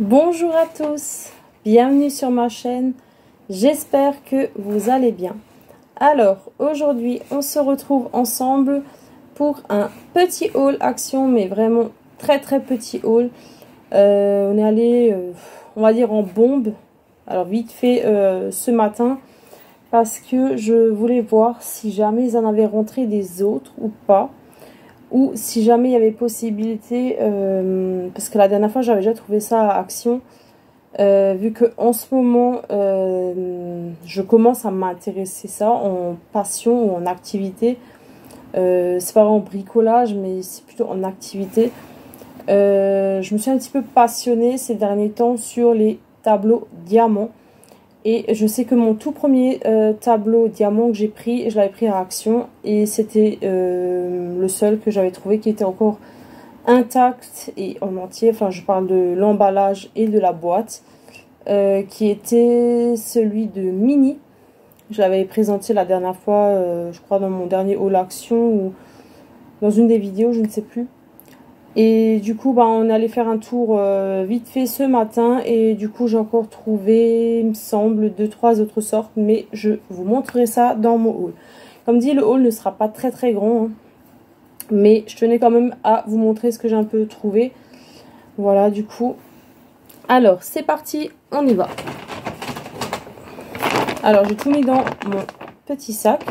Bonjour à tous, bienvenue sur ma chaîne, j'espère que vous allez bien. Alors aujourd'hui on se retrouve ensemble pour un petit haul action, mais vraiment très petit haul. On est allé, on va dire en bombe, alors vite fait ce matin, parce que je voulais voir si jamais ils en avaient rentré des autres ou pas. Ou si jamais il y avait possibilité, parce que la dernière fois j'avais déjà trouvé ça à Action, vu que en ce moment je commence à m'intéresser ça en passion ou en activité. C'est pas vraiment bricolage, mais c'est plutôt en activité. Je me suis un petit peu passionnée ces derniers temps sur les tableaux diamants. Et je sais que mon tout premier tableau diamant que j'ai pris, je l'avais pris à Action. Et c'était le seul que j'avais trouvé qui était encore intact et en entier. Enfin, je parle de l'emballage et de la boîte. Qui était celui de Mini. Je l'avais présenté la dernière fois, je crois dans mon dernier haul Action ou dans une des vidéos, je ne sais plus. Et du coup, on est allé faire un tour vite fait ce matin. Et du coup, j'ai encore trouvé, il me semble, 2-3 autres sortes. Mais je vous montrerai ça dans mon haul. Comme dit, le haul ne sera pas très grand. Hein, mais je tenais quand même à vous montrer ce que j'ai un peu trouvé. Voilà, du coup. Alors, c'est parti, on y va. Alors, j'ai tout mis dans mon petit sac.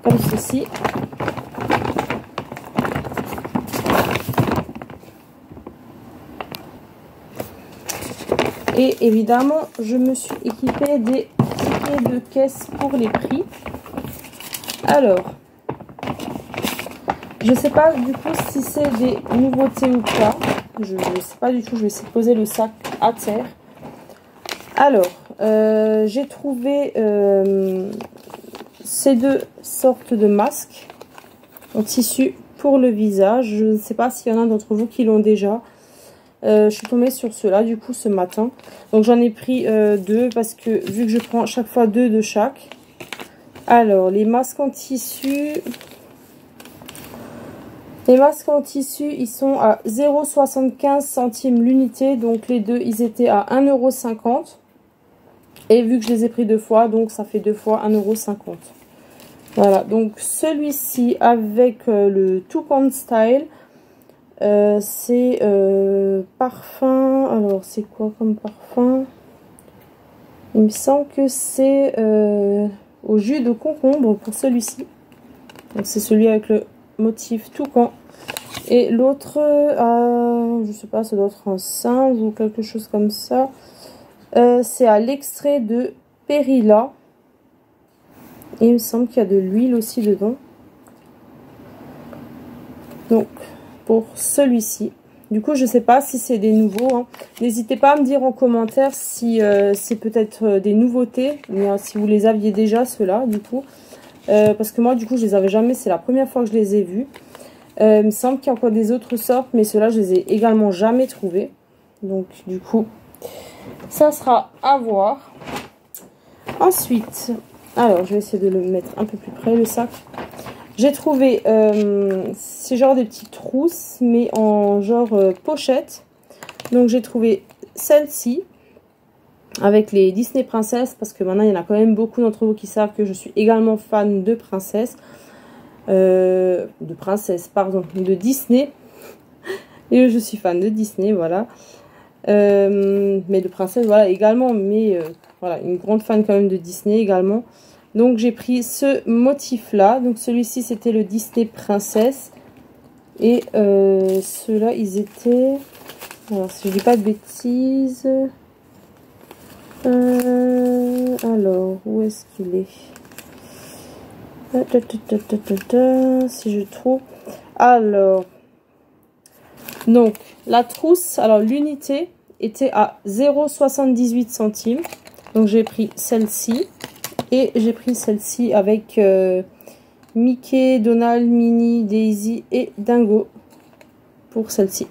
Comme ceci. Et évidemment, je me suis équipée des tickets de caisse pour les prix. Alors, je ne sais pas du coup si c'est des nouveautés ou pas. Je ne sais pas du tout, je vais essayer de poser le sac à terre. Alors, j'ai trouvé ces deux sortes de masques en tissu pour le visage. Je ne sais pas s'il y en a d'entre vous qui l'ont déjà. Je suis tombée sur ceux-là du coup ce matin. Donc j'en ai pris deux parce que vu que je prends chaque fois deux de chaque. Alors les masques en tissu. Les masques en tissu ils sont à 0,75 centimes l'unité. Donc les deux ils étaient à 1,50 €. Et vu que je les ai pris deux fois, donc ça fait deux fois 1,50 €. Voilà, donc celui-ci avec le Toucan Style. C'est parfum. Alors c'est quoi comme parfum? Il me semble que c'est au jus de concombre pour celui-ci. Donc c'est celui avec le motif toucan. Et l'autre, je sais pas, ça doit être un singe ou quelque chose comme ça. C'est à l'extrait de Perilla. Et il me semble qu'il y a de l'huile aussi dedans. Donc pour celui-ci. Du coup, je sais pas si c'est des nouveaux. Hein. N'hésitez pas à me dire en commentaire si c'est peut-être des nouveautés. Ou si vous les aviez déjà, ceux-là, du coup. Parce que moi, du coup, je les avais jamais. C'est la première fois que je les ai vus. Il me semble qu'il y a encore des autres sortes. Mais ceux-là, je les ai également jamais trouvés. Donc, du coup, ça sera à voir. Ensuite, alors, je vais essayer de le mettre un peu plus près, le sac. J'ai trouvé, c'est genre des petites trousses, mais en genre pochette. Donc j'ai trouvé celle-ci, avec les Disney princesses, parce que maintenant il y en a quand même beaucoup d'entre vous qui savent que je suis également fan de princesses. De Disney. Et je suis fan de Disney, voilà. Mais de princesses, voilà, également. Mais voilà, une grande fan quand même de Disney également. Donc j'ai pris ce motif là. Donc celui-ci c'était le Disney Princesse. Et ceux-là ils étaient... Alors si je dis pas de bêtises... alors où est-ce qu'il est, si je trouve... Alors... Donc la trousse, alors l'unité était à 0,78 centimes. Donc j'ai pris celle-ci. Et j'ai pris celle-ci avec Mickey, Donald, Minnie, Daisy et Dingo pour celle-ci.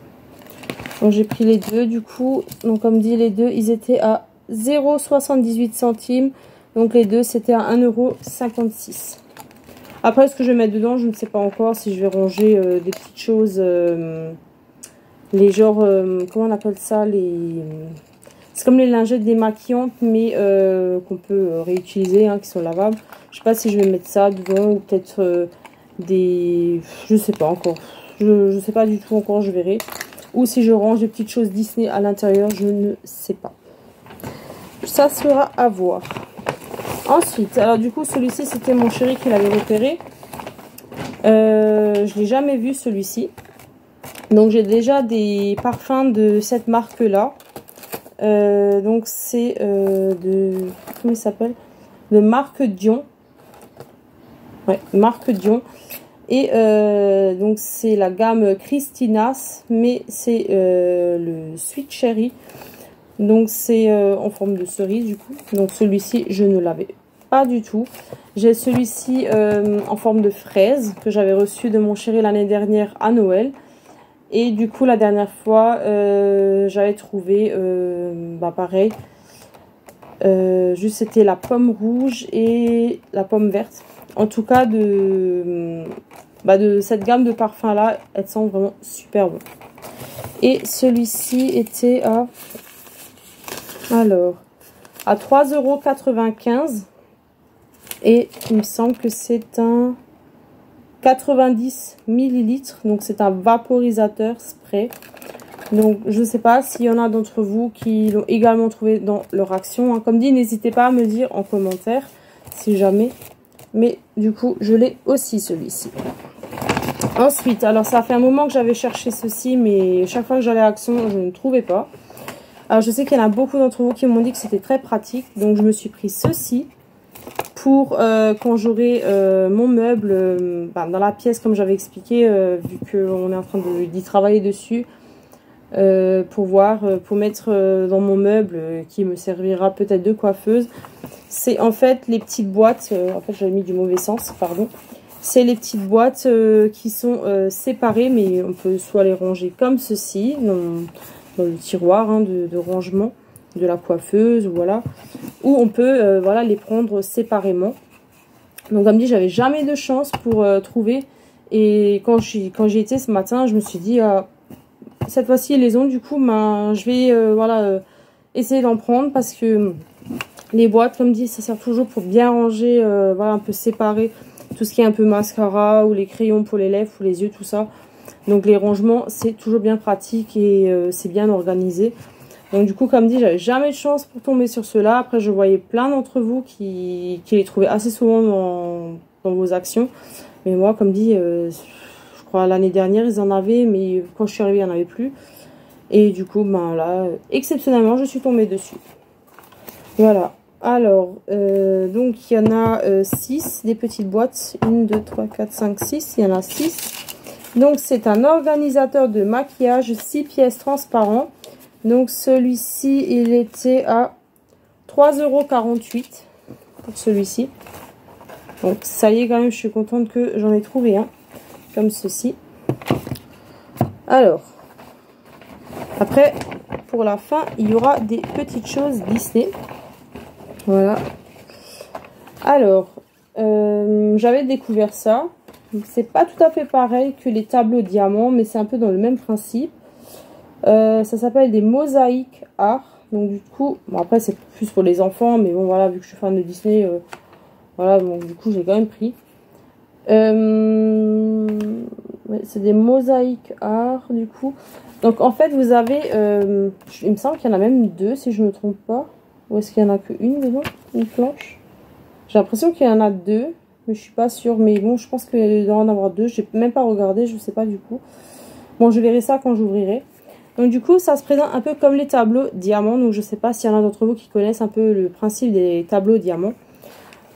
Donc j'ai pris les deux du coup. Donc comme dit, les deux ils étaient à 0,78 centimes. Donc les deux c'était à 1,56 €. Après ce que je vais mettre dedans, je ne sais pas encore si je vais ranger des petites choses les genres, comment on appelle ça, c'est comme les lingettes démaquillantes, mais qu'on peut réutiliser, hein, qui sont lavables. Je sais pas si je vais mettre ça dedans ou peut-être des... Je sais pas encore. Je sais pas du tout encore, je verrai. Ou si je range des petites choses Disney à l'intérieur, je ne sais pas. Ça sera à voir. Ensuite, alors du coup, celui-ci, c'était mon chéri qui l'avait repéré. Je l'ai jamais vu, celui-ci. Donc, j'ai déjà des parfums de cette marque-là. Donc, c'est de... Comment il s'appelle? De marque Dion. Ouais, marque Dion. Et donc, c'est la gamme Christinas, mais c'est le Sweet Cherry. Donc, c'est en forme de cerise, du coup. Donc, celui-ci, je ne l'avais pas du tout. J'ai celui-ci en forme de fraise que j'avais reçu de mon chéri l'année dernière à Noël. Et du coup, la dernière fois, j'avais trouvé, pareil, juste c'était la pomme rouge et la pomme verte. En tout cas, de cette gamme de parfums là, elles sentent vraiment super bon. Et celui-ci était à 3,95 €. Et il me semble que c'est un 90 ml. Donc c'est un vaporisateur spray. Donc je ne sais pas s'il y en a d'entre vous qui l'ont également trouvé dans leur action, hein. Comme dit, n'hésitez pas à me dire en commentaire si jamais. Mais du coup, je l'ai aussi, celui-ci. Ensuite, alors ça fait un moment que j'avais cherché ceci, mais chaque fois que j'allais à Action, je ne trouvais pas. Alors je sais qu'il y en a beaucoup d'entre vous qui m'ont dit que c'était très pratique. Donc je me suis pris ceci pour quand j'aurai mon meuble dans la pièce, comme j'avais expliqué, vu qu'on est en train d'y travailler dessus. Pour mettre dans mon meuble qui me servira peut-être de coiffeuse. C'est en fait les petites boîtes, en fait j'avais mis du mauvais sens, pardon. C'est les petites boîtes qui sont séparées, mais on peut soit les ranger comme ceci, dans le tiroir, hein, de rangement de la coiffeuse, voilà. Ou on peut voilà, les prendre séparément. Donc comme dit, j'avais jamais de chance pour trouver. Et quand j'y étais ce matin, je me suis dit... cette fois-ci, les ont, du coup, je vais essayer d'en prendre parce que les boîtes, comme dit, ça sert toujours pour bien ranger, voilà, un peu séparer tout ce qui est un peu mascara ou les crayons pour les lèvres ou les yeux, tout ça. Donc les rangements, c'est toujours bien pratique et c'est bien organisé. Donc du coup, comme dit, j'avais jamais de chance pour tomber sur ceux-là. Après, je voyais plein d'entre vous qui les trouvaient assez souvent dans vos actions. Mais moi, comme dit... l'année dernière, ils en avaient, mais quand je suis arrivée, il n'y en avait plus. Et du coup, là, exceptionnellement, je suis tombée dessus. Voilà. Alors, donc, il y en a 6, des petites boîtes. 1, 2, 3, 4, 5, 6. Il y en a 6. Donc, c'est un organisateur de maquillage 6 pièces transparent. Donc, celui-ci, il était à 3,48 € pour celui-ci. Donc, ça y est, quand même, je suis contente que j'en ai trouvé un. Comme ceci. Alors, après, pour la fin, il y aura des petites choses Disney. Voilà. Alors, j'avais découvert ça. C'est pas tout à fait pareil que les tableaux diamants, mais c'est un peu dans le même principe. Ça s'appelle des mosaïques art. Donc du coup, bon après c'est plus pour les enfants, mais bon voilà, vu que je suis fan de Disney, voilà, donc du coup j'ai quand même pris. C'est des mosaïques art du coup. Donc en fait vous avez il me semble qu'il y en a même 2 si je ne me trompe pas. Ou est-ce qu'il y en a qu'une dedans, une planche? J'ai l'impression qu'il y en a 2, mais je suis pas sûre. Mais bon, je pense qu'il doit en avoir 2. J'ai même pas regardé, je sais pas du coup. Bon, je verrai ça quand j'ouvrirai. Donc du coup ça se présente un peu comme les tableaux diamants. Donc je sais pas s'il y en a d'entre vous qui connaissent un peu le principe des tableaux diamants.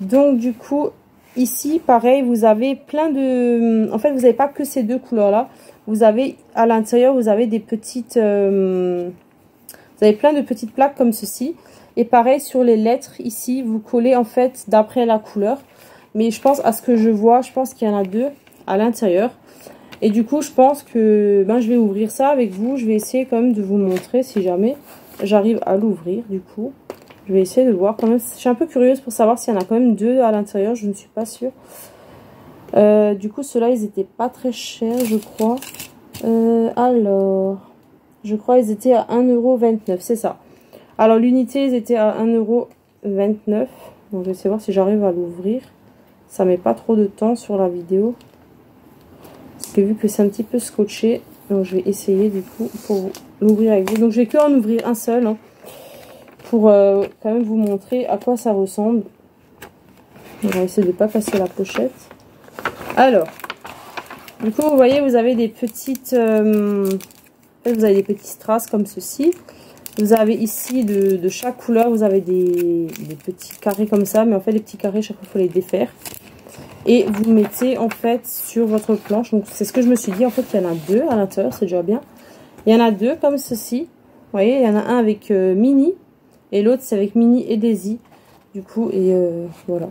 Donc du coup ici, pareil, vous avez plein de... En fait, vous n'avez pas que ces 2 couleurs-là. Vous avez, à l'intérieur, vous avez des petites... Vous avez plein de petites plaques comme ceci. Et pareil, sur les lettres, ici, vous collez, en fait, d'après la couleur. Mais je pense, à ce que je vois, je pense qu'il y en a 2 à l'intérieur. Et du coup, je pense que je vais ouvrir ça avec vous. Je vais essayer quand même de vous montrer si jamais j'arrive à l'ouvrir, du coup. Je vais essayer de le voir quand même. Je suis un peu curieuse pour savoir s'il y en a quand même 2 à l'intérieur. Je ne suis pas sûre. Du coup, ceux-là, ils n'étaient pas très chers, je crois. Alors, je crois ils étaient à 1,29 €, c'est ça. Alors l'unité, ils étaient à 1,29 €. Donc je vais essayer de voir si j'arrive à l'ouvrir. Ça met pas trop de temps sur la vidéo. Parce que vu que c'est un petit peu scotché, donc je vais essayer du coup pour l'ouvrir avec vous. Donc je vais que en ouvrir un seul, hein, pour quand même vous montrer à quoi ça ressemble. On va essayer de ne pas casser la pochette. Alors, du coup, vous voyez, vous avez des petites... vous avez des petits strass comme ceci. Vous avez ici, de chaque couleur, vous avez des petits carrés comme ça. Mais en fait, les petits carrés, chaque fois, il faut les défaire. Et vous mettez, en fait, sur votre planche. Donc, c'est ce que je me suis dit. En fait, il y en a deux à l'intérieur, c'est déjà bien. Il y en a deux comme ceci. Vous voyez, il y en a un avec Minnie. Et l'autre, c'est avec Minnie et Daisy. Du coup, et voilà.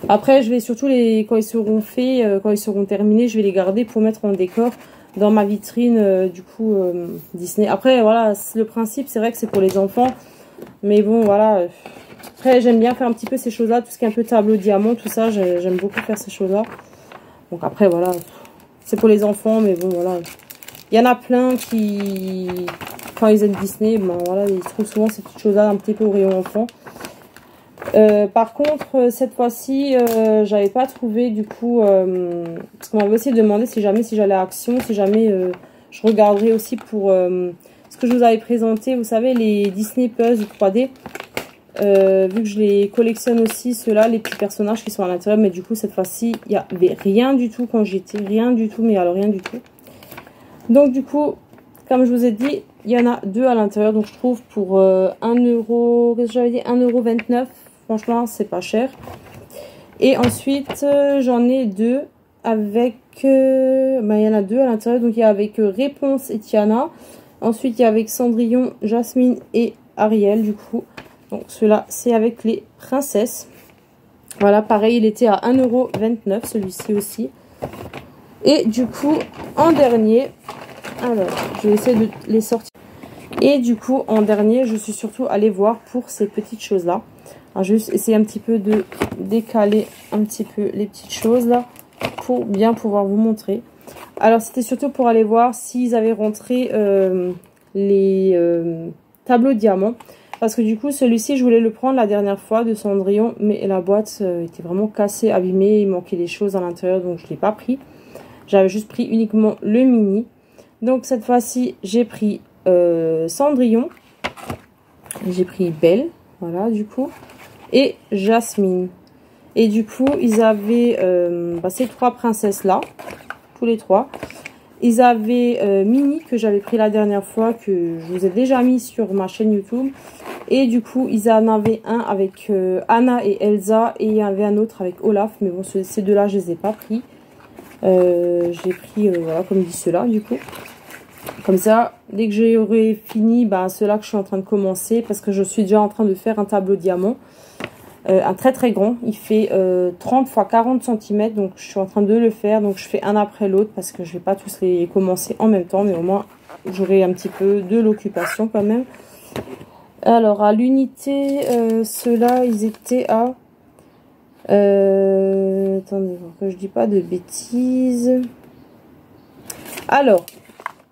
Après, je vais surtout quand ils seront faits, quand ils seront terminés, je vais les garder pour mettre en décor dans ma vitrine, du coup, Disney. Après, voilà, le principe, c'est vrai que c'est pour les enfants. Mais bon, voilà. Après, j'aime bien faire un petit peu ces choses-là. Tout ce qui est un peu tableau diamant, tout ça, j'aime beaucoup faire ces choses-là. Donc après, voilà. C'est pour les enfants, mais bon, voilà. Il y en a plein qui, quand ils aiment Disney, ben voilà, ils trouvent souvent ces petites choses-là un petit peu au rayon enfant. Par contre, cette fois-ci, j'avais pas trouvé du coup, parce qu'on m'avait aussi demandé si j'allais à Action, si jamais je regarderais aussi pour ce que je vous avais présenté, vous savez, les Disney Puzzle 3D. Vu que je les collectionne aussi, ceux-là, les petits personnages qui sont à l'intérieur, mais du coup, cette fois-ci, il n'y avait rien du tout quand j'étais, rien du tout, mais alors rien du tout. Donc, du coup, comme je vous ai dit, il y en a deux à l'intérieur, donc je trouve pour 1 €, qu'est-ce que j'avais dit, 1,29 €. Franchement, c'est pas cher. Et ensuite, j'en ai deux avec... il y en a deux à l'intérieur. Donc, il y a avec Réponse et Tiana. Ensuite, il y a avec Cendrillon, Jasmine et Ariel, du coup. Donc, ceux-là, c'est avec les princesses. Voilà, pareil, il était à 1,29 €, celui-ci aussi. Et du coup, en dernier... Alors, je vais essayer de les sortir. Et du coup, en dernier, je suis surtout allée voir pour ces petites choses-là. Alors, je vais juste essayer un petit peu de décaler un petit peu les petites choses là pour bien pouvoir vous montrer. Alors, c'était surtout pour aller voir s'ils avaient rentré les tableaux diamants. Parce que du coup, celui-ci, je voulais le prendre la dernière fois de Cendrillon. Mais la boîte était vraiment cassée, abîmée. Il manquait des choses à l'intérieur, donc je ne l'ai pas pris. J'avais juste pris uniquement le mini. Donc, cette fois-ci, j'ai pris Cendrillon. J'ai pris Belle. Voilà, du coup. Et Jasmine. Et du coup, ils avaient ces trois princesses-là. Tous les trois. Ils avaient Minnie, que j'avais pris la dernière fois, que je vous ai déjà mis sur ma chaîne YouTube. Et du coup, ils en avaient un avec Anna et Elsa. Et il y avait un autre avec Olaf. Mais bon, ces deux-là, je les ai pas pris. J'ai pris, voilà, comme dit ceux-là, du coup. Comme ça, dès que j'aurai fini, ceux-là que je suis en train de commencer. Parce que je suis déjà en train de faire un tableau diamant. Un très très grand, il fait 30 x 40 cm, donc je suis en train de le faire, donc je fais un après l'autre parce que je vais pas tous les commencer en même temps, mais au moins j'aurai un petit peu de l'occupation quand même. Alors à l'unité, ceux-là ils étaient à attendez que je dis pas de bêtises. Alors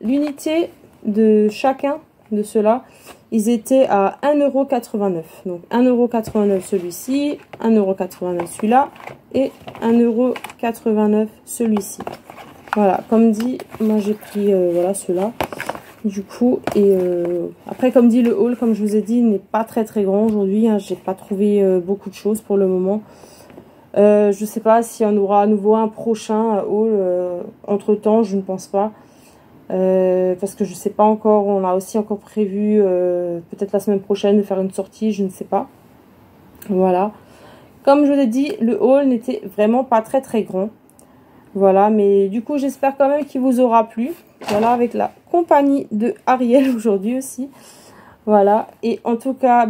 l'unité de chacun de ceux-là, ils étaient à 1,89 €. Donc 1,89 € celui-ci, 1,89 € celui-là et 1,89 € celui-ci. Voilà, comme dit, moi j'ai pris voilà ceux-là. Du coup, et après comme dit le haul, comme je vous ai dit, n'est pas très très grand aujourd'hui. Hein, j'ai pas trouvé beaucoup de choses pour le moment. Je sais pas si on aura à nouveau un prochain haul entre temps, je ne pense pas. Parce que je sais pas encore, on a aussi encore prévu peut-être la semaine prochaine de faire une sortie, je ne sais pas. Voilà. Comme je vous l'ai dit, le haul n'était vraiment pas très très grand. Voilà, mais du coup j'espère quand même qu'il vous aura plu. Voilà, avec la compagnie de Ariel aujourd'hui aussi. Voilà, et en tout cas,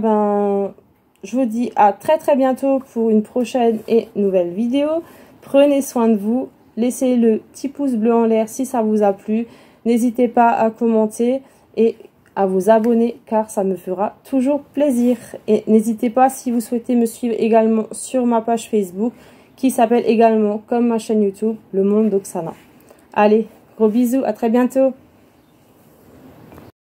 je vous dis à très très bientôt pour une prochaine et nouvelle vidéo. Prenez soin de vous, laissez le petit pouce bleu en l'air si ça vous a plu. N'hésitez pas à commenter et à vous abonner car ça me fera toujours plaisir. Et n'hésitez pas si vous souhaitez me suivre également sur ma page Facebook qui s'appelle également comme ma chaîne YouTube, Le Monde d'Oksana. Allez, gros bisous, à très bientôt.